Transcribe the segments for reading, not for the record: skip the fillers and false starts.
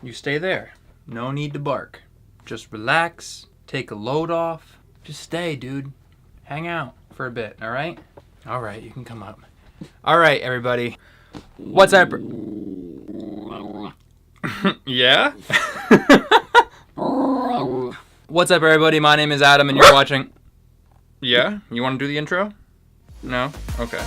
you stay there. No need to bark. Just relax, take a load off. Just stay, dude. Hang out for a bit, alright? Alright, you can come up. Alright, everybody. What's up? Yeah? What's up, everybody? My name is Adam, and you're watching... Yeah? You want to do the intro? No? Okay.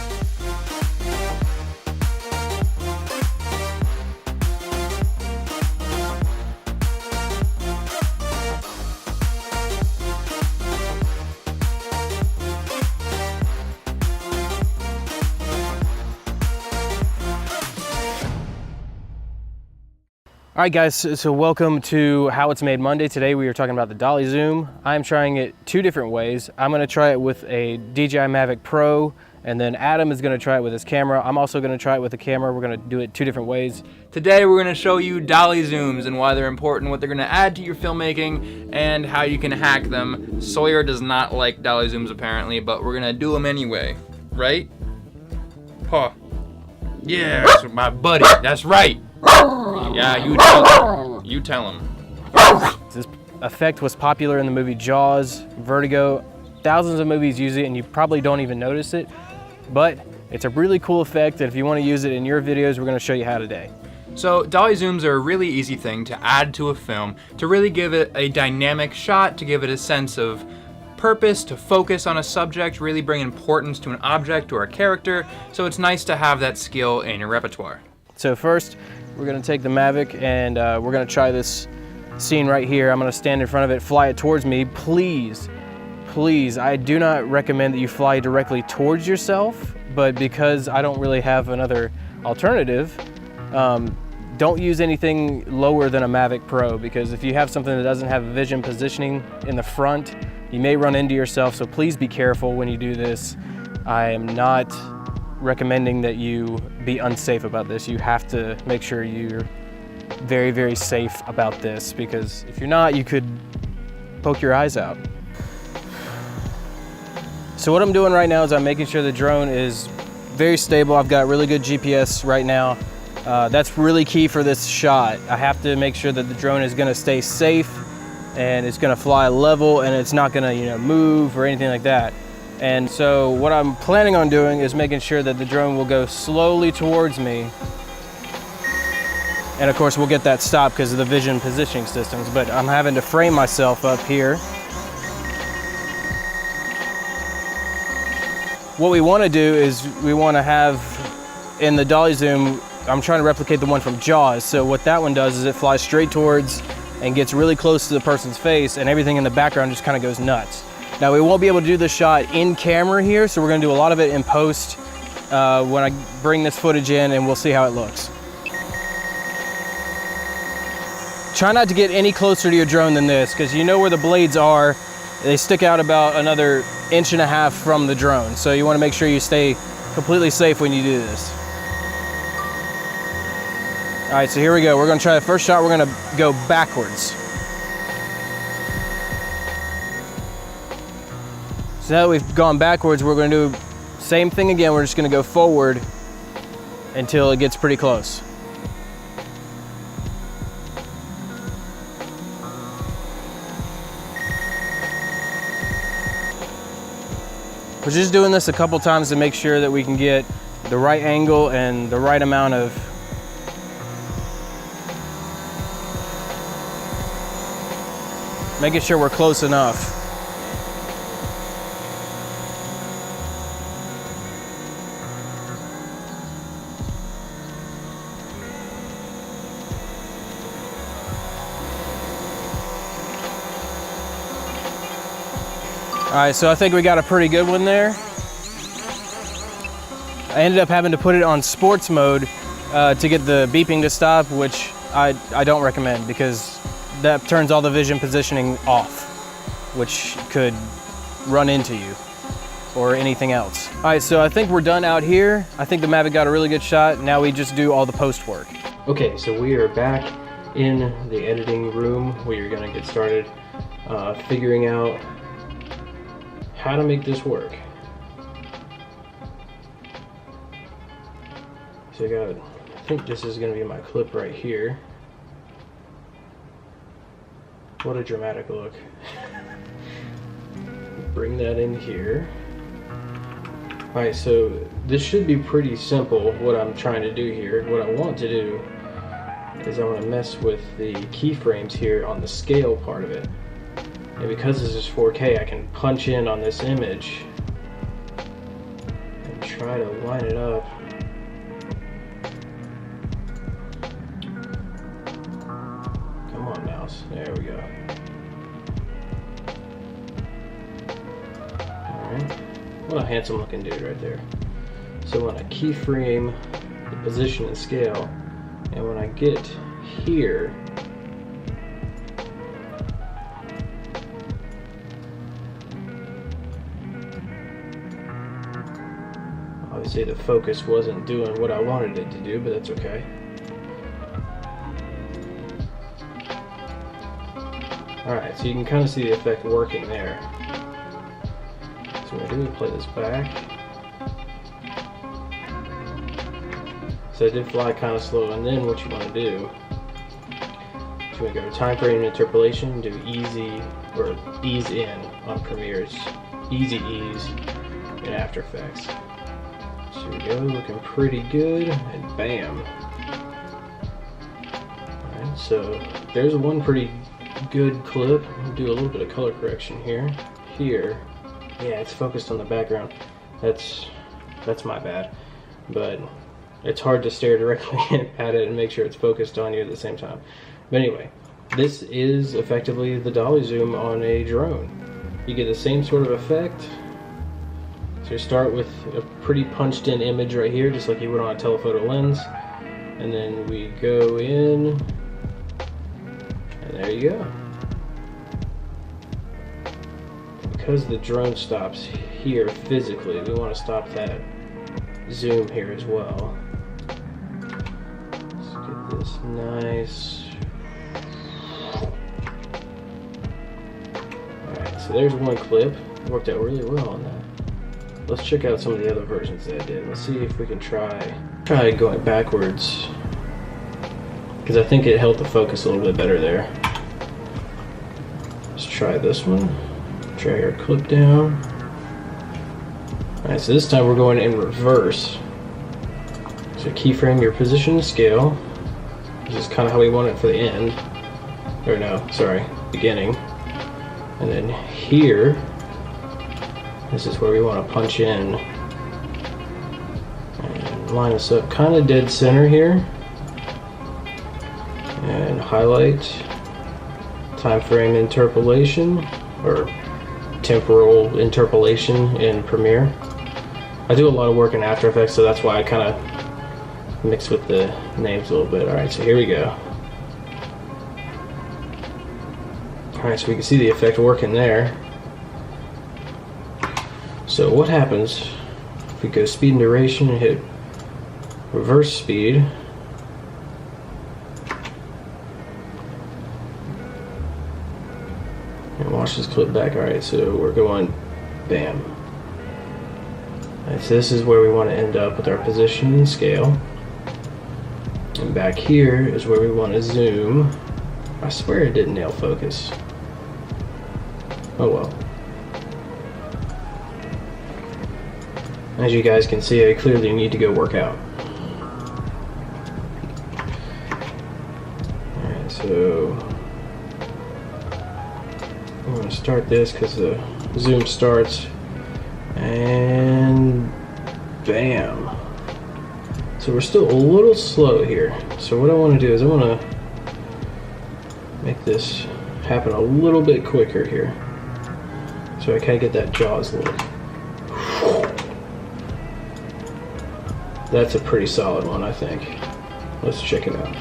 Alright guys, so welcome to How It's Made Monday. Today we are talking about the Dolly Zoom. I'm trying it two different ways. I'm going to try it with a DJI Mavic Pro, and then Adam is going to try it with his camera. I'm also going to try it with a camera. We're going to do it two different ways. Today we're going to show you Dolly Zooms and why they're important, what they're going to add to your filmmaking, and how you can hack them. Sawyer does not like Dolly Zooms apparently, but we're going to do them anyway. Right? Huh. Yeah, that's my buddy. That's right. Yeah, you tell him. This effect was popular in the movie Jaws, Vertigo. Thousands of movies use it and you probably don't even notice it, but it's a really cool effect, and if you want to use it in your videos, we're going to show you how today. So Dolly Zooms are a really easy thing to add to a film, to really give it a dynamic shot, to give it a sense of purpose, to focus on a subject, really bring importance to an object or a character, so it's nice to have that skill in your repertoire. So first, we're going to take the Mavic and we're going to try this scene right here. I'm going to stand in front of it, fly it towards me. Please, I do not recommend that you fly directly towards yourself, but because I don't really have another alternative, don't use anything lower than a Mavic Pro, because if you have something that doesn't have vision positioning in the front, you may run into yourself, so please be careful when you do this. I am not recommending that you be unsafe about this. You have to make sure you're very, very safe about this, because if you're not, you could poke your eyes out. So what I'm doing right now is I'm making sure the drone is very stable. I've got really good GPS right now. That's really key for this shot. I have to make sure that the drone is going to stay safe and it's going to fly level and it's not going to, move or anything like that. And so what I'm planning on doing is making sure that the drone will go slowly towards me. And of course we'll get that stop because of the vision positioning systems, but I'm having to frame myself up here. What we want to do is we want to have, in the Dolly Zoom, I'm trying to replicate the one from Jaws. So what that one does is it flies straight towards and gets really close to the person's face, and everything in the background just kind of goes nuts. Now we won't be able to do this shot in camera here, so we're going to do a lot of it in post when I bring this footage in, and we'll see how it looks. Try not to get any closer to your drone than this, because you know where the blades are. They stick out about another 1.5 inches from the drone, so you want to make sure you stay completely safe when you do this. All right, so here we go. We're going to try the first shot. We're going to go backwards. So now that we've gone backwards, we're going to do the same thing again. We're just going to go forward until it gets pretty close. We're just doing this a couple times to make sure that we can get the right angle and the right amount of making sure we're close enough. All right, so I think we got a pretty good one there. I ended up having to put it on sports mode to get the beeping to stop, which I don't recommend, because that turns all the vision positioning off, which could run into you or anything else. All right, so I think we're done out here. I think the Mavic got a really good shot. Now we just do all the post work. Okay, so we are back in the editing room. We are gonna get started figuring out how to make this work. So I think this is gonna be my clip right here. What a dramatic look. Bring that in here. Alright, so this should be pretty simple what I'm trying to do here. What I want to do is I want to mess with the keyframes here on the scale part of it. And because this is 4K, I can punch in on this image and try to line it up. Come on, mouse. There we go. Alright. What a handsome looking dude right there. So when I keyframe the position and scale, and when I get here, obviously the focus wasn't doing what I wanted it to do, but that's okay. Alright, so you can kind of see the effect working there. So what I do is play this back. So I did fly kind of slow, and then what you want to do is you want to go to time frame interpolation, do easy or ease in on Premiere's easy ease in After Effects. So here we go, looking pretty good, and bam. Alright, so there's one pretty good clip. I'll do a little bit of color correction here. Here. Yeah, it's focused on the background. That's my bad. But it's hard to stare directly at it and make sure it's focused on you at the same time. But anyway, this is effectively the dolly zoom on a drone. You get the same sort of effect. So you start with a pretty punched in image right here, just like you would on a telephoto lens. And then we go in, and there you go. Because the drone stops here physically, we want to stop that zoom here as well. Let's get this nice. Alright, so there's one clip. It worked out really well on that. Let's check out some of the other versions that I did. Let's see if we can try going backwards, because I think it held the focus a little bit better there. Let's try this one. Drag our clip down. Alright, so this time we're going in reverse. So keyframe your position and scale. This is kind of how we want it for the end. Or no, sorry, beginning. And then here, this is where we want to punch in. And line us up kind of dead center here. And highlight time frame interpolation, or temporal interpolation in Premiere. I do a lot of work in After Effects, so that's why I kind of mix with the names a little bit. Alright, so here we go. Alright, so we can see the effect working there. So what happens if we go speed and duration and hit reverse speed? And watch this clip back. Alright, so we're going bam. Alright, so this is where we want to end up with our position and scale. And back here is where we want to zoom. I swear it didn't nail focus. Oh well. As you guys can see, I clearly need to go work out. Alright, so I'm going to start this because the zoom starts, and bam. So we're still a little slow here. So what I want to do is I want to make this happen a little bit quicker here, so I kind of get that Jaws look. That's a pretty solid one, I think. Let's check it out.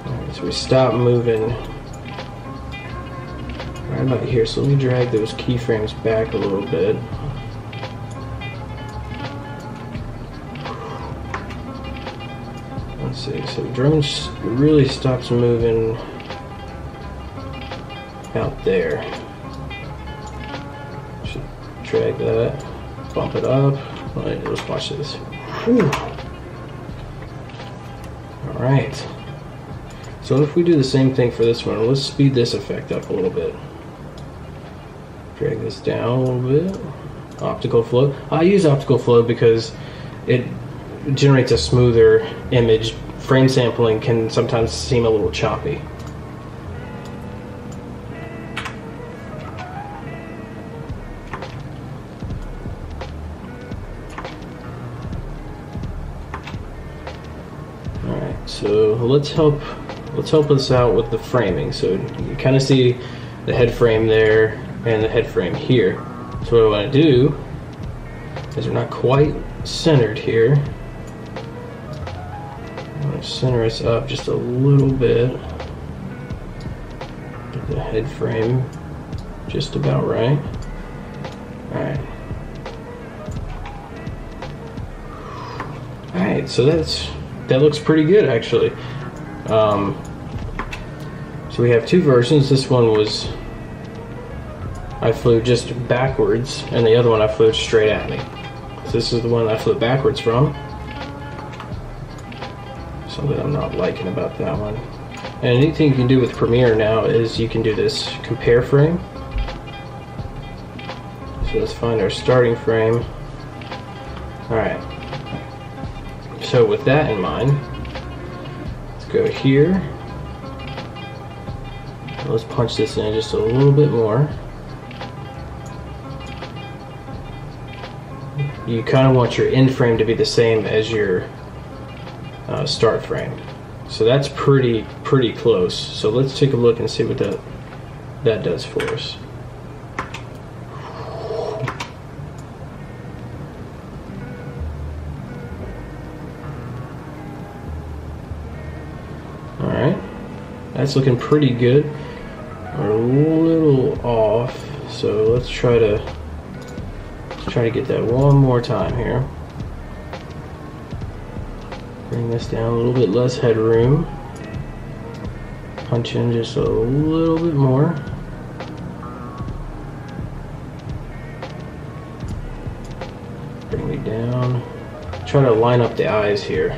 Alright, so we stop moving right about here. So let me drag those keyframes back a little bit. Let's see, so the drone really stops moving out there. Should drag that, bump it up. Alright, let's watch this. Whew. Alright. So if we do the same thing for this one, let's speed this effect up a little bit. Drag this down a little bit. Optical flow. I use optical flow because it generates a smoother image. Frame sampling can sometimes seem a little choppy. Alright, so let's help us out with the framing. So you kind of see the head frame there and the head frame here. So what I want to do is we're not quite centered here. I'm going to center us up just a little bit. Get the head frame just about right. Alright. Alright, so that looks pretty good actually. So we have two versions. This one was I flew just backwards, and the other one I flew straight at me. So this is the one I flew backwards from. Something I'm not liking about that one. And the neat thing you can do with Premiere now is you can do this compare frame. So let's find our starting frame. Alright. So with that in mind, let's go here. Let's punch this in just a little bit more. You kind of want your end frame to be the same as your start frame. So that's pretty close. So let's take a look and see what that does for us. Alright, that's looking pretty good. We're a little off, so let's try to get that one more time here. Bring this down a little bit less headroom. Punch in just a little bit more. Bring me down. Try to line up the eyes here.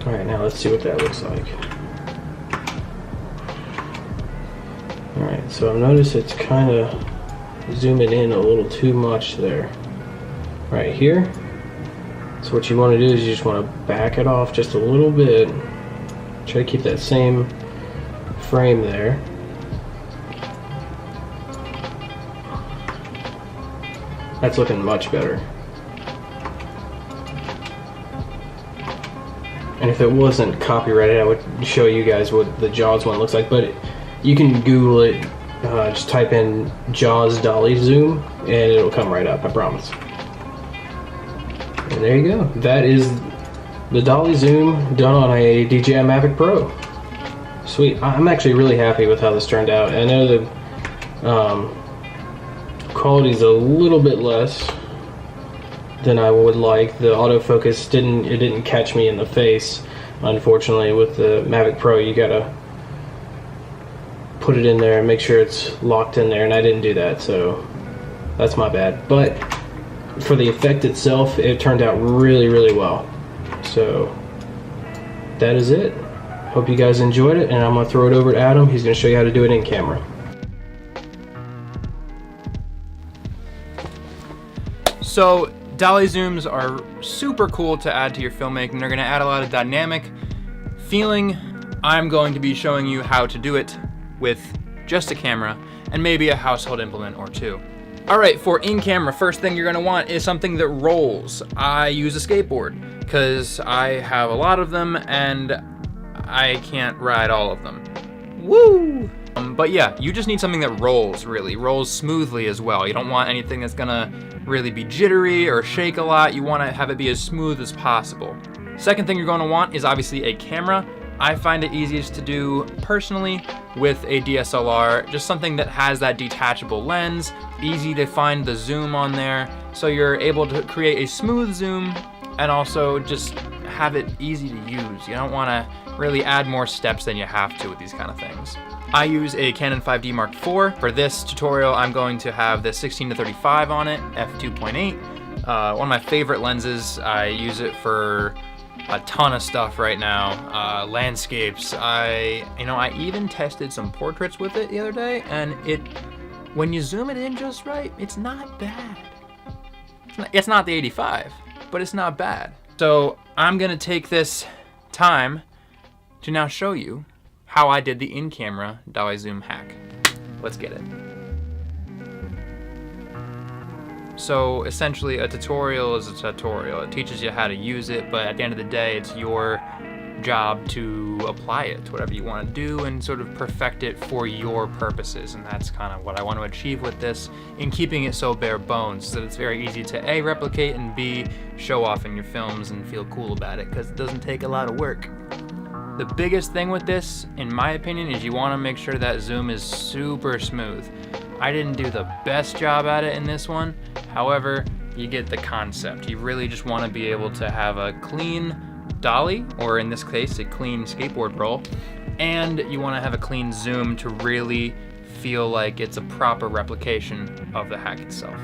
Alright, now let's see what that looks like. Alright, so I've noticed it's kind of zooming in a little too much there. Right here. So what you want to do is you just want to back it off just a little bit. Try to keep that same frame there. That's looking much better. And if it wasn't copyrighted, I would show you guys what the Jaws one looks like, but you can Google it. Just type in Jaws Dolly Zoom and it'll come right up, I promise. And there you go. That is the Dolly Zoom done on a DJI Mavic Pro. Sweet. I'm actually really happy with how this turned out. I know the quality's a little bit less than I would like. The autofocus didn't catch me in the face. Unfortunately, with the Mavic Pro, you gotta put it in there and make sure it's locked in there, and I didn't do that, so that's my bad. But for the effect itself, it turned out really well. So that is it. Hope you guys enjoyed it, and I'm gonna throw it over to Adam. He's gonna show you how to do it in camera. So dolly zooms are super cool to add to your filmmaking. They're gonna add a lot of dynamic feeling. I'm going to be showing you how to do it with just a camera and maybe a household implement or two. Alright, for in-camera, first thing you're going to want is something that rolls. I use a skateboard because I have a lot of them and I can't ride all of them. Woo! But yeah, you just need something that rolls, really. Rolls smoothly as well. You don't want anything that's gonna really be jittery or shake a lot. You want to have it be as smooth as possible. Second thing you're going to want is obviously a camera. I find it easiest to do personally with a DSLR, just something that has that detachable lens, easy to find the zoom on there, so you're able to create a smooth zoom and also just have it easy to use. You don't want to really add more steps than you have to with these kind of things. I use a Canon 5D Mark IV. For this tutorial, I'm going to have the 16-35 on it, f2.8. One of my favorite lenses. I use it for a ton of stuff right now. Landscapes. I even tested some portraits with it the other day, and when you zoom it in just right, it's not bad. It's not the 85, but it's not bad. So I'm gonna take this time to now show you how I did the in-camera dolly zoom hack. Let's get it. So essentially a tutorial is a tutorial. It teaches you how to use it, but at the end of the day, it's your job to apply it to whatever you want to do and sort of perfect it for your purposes. And that's kind of what I want to achieve with this, in keeping it so bare bones so that it's very easy to A, replicate, and B, show off in your films and feel cool about it, because it doesn't take a lot of work. The biggest thing with this, in my opinion, is you want to make sure that zoom is super smooth. I didn't do the best job at it in this one. However, you get the concept. You really just want to be able to have a clean dolly, or in this case, a clean skateboard roll, and you want to have a clean zoom to really feel like it's a proper replication of the hack itself.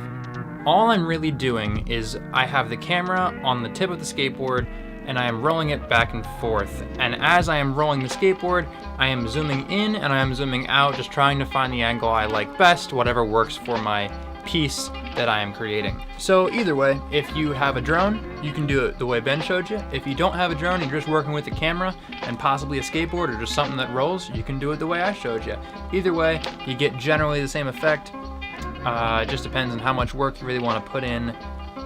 All I'm really doing is I have the camera on the tip of the skateboard and I am rolling it back and forth. And as I am rolling the skateboard, I am zooming in and I am zooming out, just trying to find the angle I like best, whatever works for my piece that I am creating. So either way, if you have a drone, you can do it the way Ben showed you. If you don't have a drone and you're just working with the camera and possibly a skateboard or just something that rolls, you can do it the way I showed you. Either way, you get generally the same effect. It just depends on how much work you really want to put in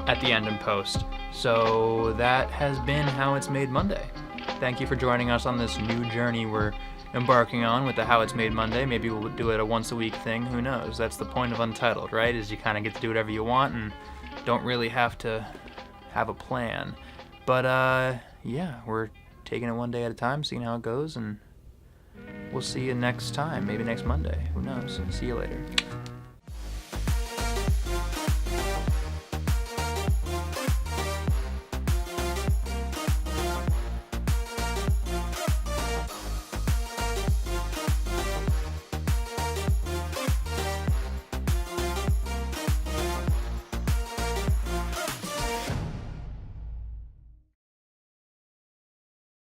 at the end and post. So that has been How It's Made Monday. Thank you for joining us on this new journey we're embarking on with the How It's Made Monday. Maybe we'll do it a once a week thing, who knows? That's the point of Untitled, right? Is you kind of get to do whatever you want and don't really have to have a plan. But yeah, we're taking it one day at a time, seeing how it goes, and we'll see you next time, maybe next Monday, who knows? See you later.